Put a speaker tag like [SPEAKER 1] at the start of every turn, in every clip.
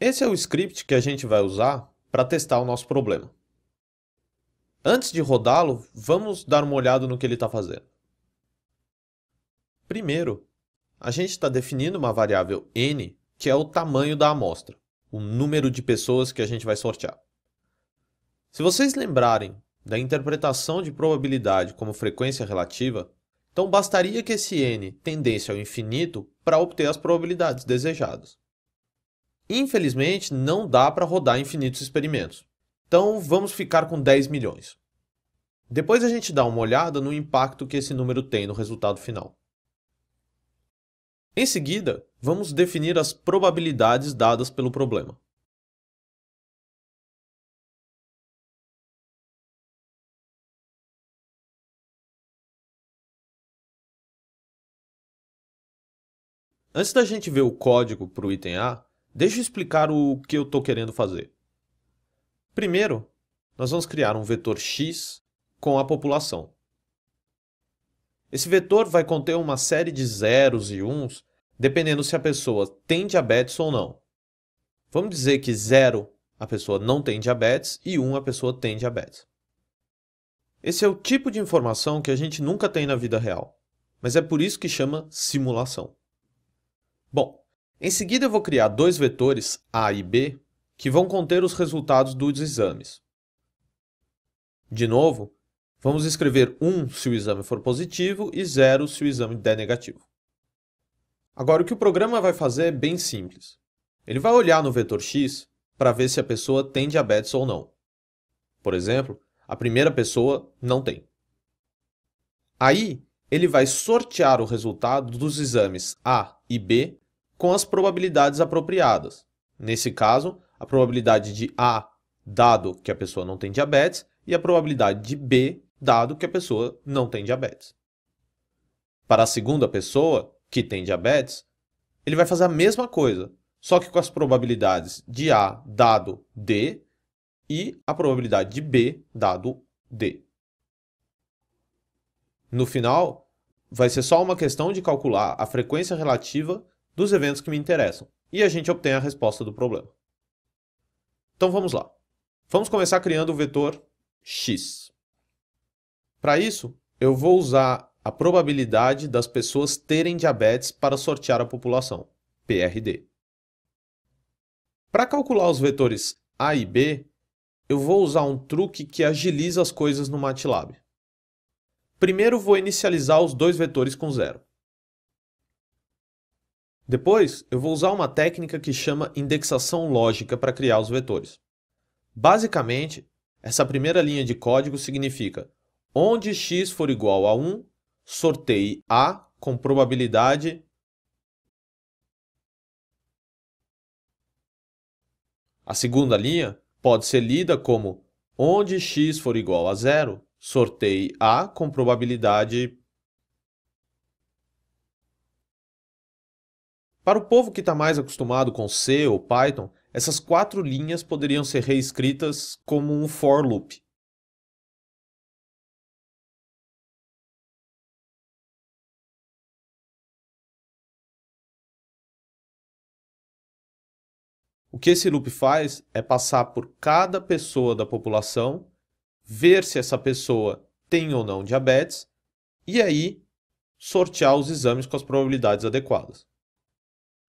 [SPEAKER 1] Esse é o script que a gente vai usar para testar o nosso problema. Antes de rodá-lo, vamos dar uma olhada no que ele está fazendo. Primeiro, a gente está definindo uma variável n, que é o tamanho da amostra, o número de pessoas que a gente vai sortear. Se vocês lembrarem da interpretação de probabilidade como frequência relativa, então bastaria que esse n tendesse ao infinito para obter as probabilidades desejadas. Infelizmente, não dá para rodar infinitos experimentos, então vamos ficar com 10 milhões. Depois a gente dá uma olhada no impacto que esse número tem no resultado final. Em seguida, vamos definir as probabilidades dadas pelo problema. Antes da gente ver o código para o item A, deixa eu explicar o que eu estou querendo fazer. Primeiro, nós vamos criar um vetor x com a população. Esse vetor vai conter uma série de zeros e uns, dependendo se a pessoa tem diabetes ou não. Vamos dizer que 0 a pessoa não tem diabetes e 1 a pessoa tem diabetes. Esse é o tipo de informação que a gente nunca tem na vida real, mas é por isso que chama simulação. Bom, em seguida eu vou criar dois vetores A e B que vão conter os resultados dos exames. De novo, vamos escrever 1 se o exame for positivo e 0 se o exame der negativo. Agora, o que o programa vai fazer é bem simples. Ele vai olhar no vetor x para ver se a pessoa tem diabetes ou não. Por exemplo, a primeira pessoa não tem. Aí, ele vai sortear o resultado dos exames A e B com as probabilidades apropriadas. Nesse caso, a probabilidade de A, dado que a pessoa não tem diabetes, e a probabilidade de B, dado que a pessoa não tem diabetes. Para a segunda pessoa, que tem diabetes, ele vai fazer a mesma coisa, só que com as probabilidades de A dado D e a probabilidade de B dado D. No final, vai ser só uma questão de calcular a frequência relativa dos eventos que me interessam, e a gente obtém a resposta do problema. Então vamos lá. Vamos começar criando o vetor x. Para isso, eu vou usar a probabilidade das pessoas terem diabetes para sortear a população, PRD. Para calcular os vetores A e B, eu vou usar um truque que agiliza as coisas no MATLAB. Primeiro vou inicializar os dois vetores com 0. Depois, eu vou usar uma técnica que chama indexação lógica para criar os vetores. Basicamente, essa primeira linha de código significa: onde x for igual a 1, sorteie A com probabilidade. A segunda linha pode ser lida como: onde x for igual a 0, sorteie A com probabilidade. Para o povo que está mais acostumado com C ou Python, essas 4 linhas poderiam ser reescritas como um for loop. O que esse loop faz é passar por cada pessoa da população, ver se essa pessoa tem ou não diabetes, e aí sortear os exames com as probabilidades adequadas.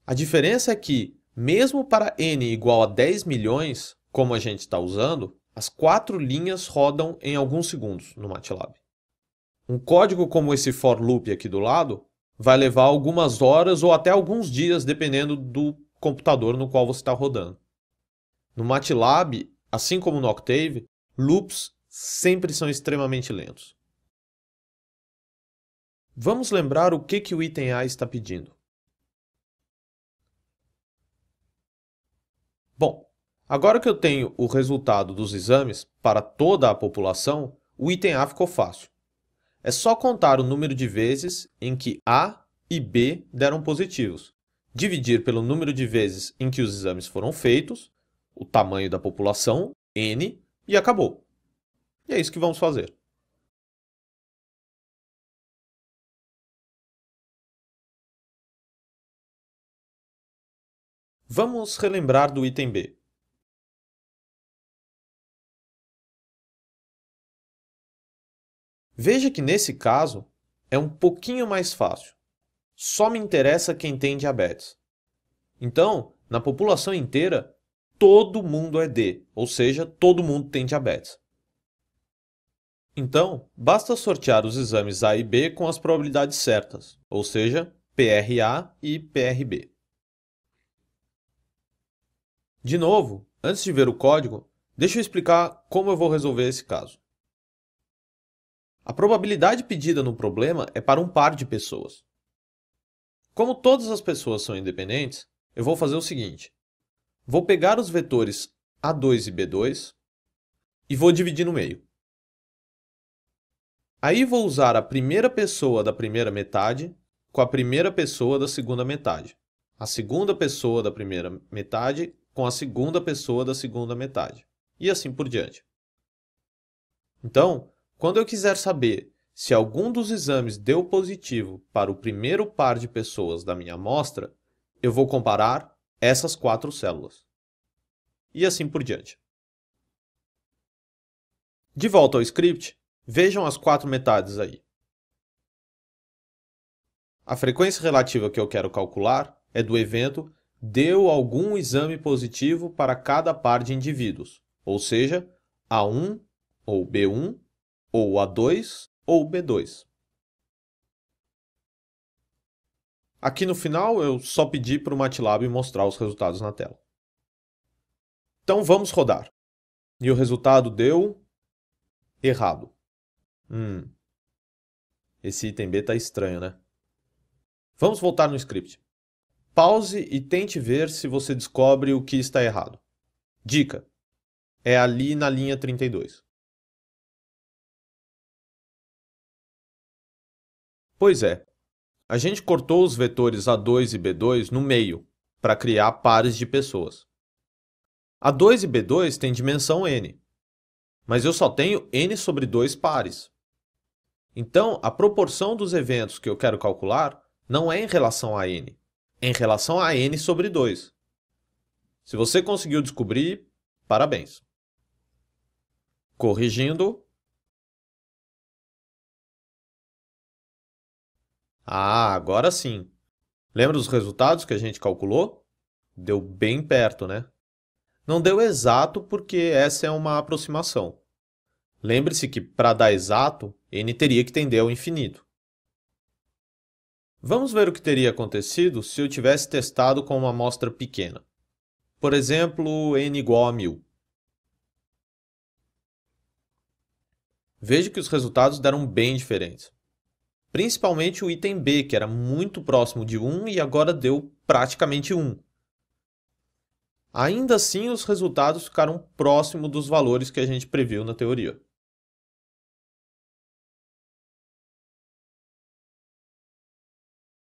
[SPEAKER 1] A diferença é que, mesmo para n igual a 10 milhões, como a gente está usando, as 4 linhas rodam em alguns segundos no MATLAB. Um código como esse for loop aqui do lado vai levar algumas horas ou até alguns dias, dependendo do computador no qual você está rodando. No MATLAB, assim como no Octave, loops sempre são extremamente lentos. Vamos lembrar o que o item A está pedindo. Bom, agora que eu tenho o resultado dos exames para toda a população, o item A ficou fácil. É só contar o número de vezes em que A e B deram positivos, dividir pelo número de vezes em que os exames foram feitos, o tamanho da população, N, e acabou. E é isso que vamos fazer. Vamos relembrar do item B. Veja que nesse caso é um pouquinho mais fácil. Só me interessa quem tem diabetes. Então, na população inteira, todo mundo é D, ou seja, todo mundo tem diabetes. Então, basta sortear os exames A e B com as probabilidades certas, ou seja, PRA e PRB. De novo, antes de ver o código, deixa eu explicar como eu vou resolver esse caso. A probabilidade pedida no problema é para um par de pessoas. Como todas as pessoas são independentes, eu vou fazer o seguinte. Vou pegar os vetores A2 e B2 e vou dividir no meio. Aí vou usar a primeira pessoa da primeira metade com a primeira pessoa da segunda metade. A segunda pessoa da primeira metade com a segunda pessoa da segunda metade. E assim por diante. Então, quando eu quiser saber se algum dos exames deu positivo para o primeiro par de pessoas da minha amostra, eu vou comparar essas 4 células. E assim por diante. De volta ao script, vejam as 4 metades aí. A frequência relativa que eu quero calcular é do evento deu algum exame positivo para cada par de indivíduos, ou seja, A1 ou B1, ou A2 ou B2. Aqui no final eu só pedi para o MATLAB mostrar os resultados na tela. Então vamos rodar. E o resultado deu errado. Esse item B está estranho, né? Vamos voltar no script. Pause e tente ver se você descobre o que está errado. Dica: é ali na linha 32. Pois é, a gente cortou os vetores A2 e B2 no meio, para criar pares de pessoas. A2 e B2 têm dimensão n, mas eu só tenho n sobre 2 pares. Então, a proporção dos eventos que eu quero calcular não é em relação a n, é em relação a n sobre 2. Se você conseguiu descobrir, parabéns. Corrigindo. Ah, agora sim. Lembra dos resultados que a gente calculou? Deu bem perto, né? Não deu exato porque essa é uma aproximação. Lembre-se que, para dar exato, n teria que tender ao infinito. Vamos ver o que teria acontecido se eu tivesse testado com uma amostra pequena. Por exemplo, n igual a 1000. Veja que os resultados deram bem diferentes. Principalmente o item B, que era muito próximo de 1 e agora deu praticamente 1. Ainda assim, os resultados ficaram próximos dos valores que a gente previu na teoria.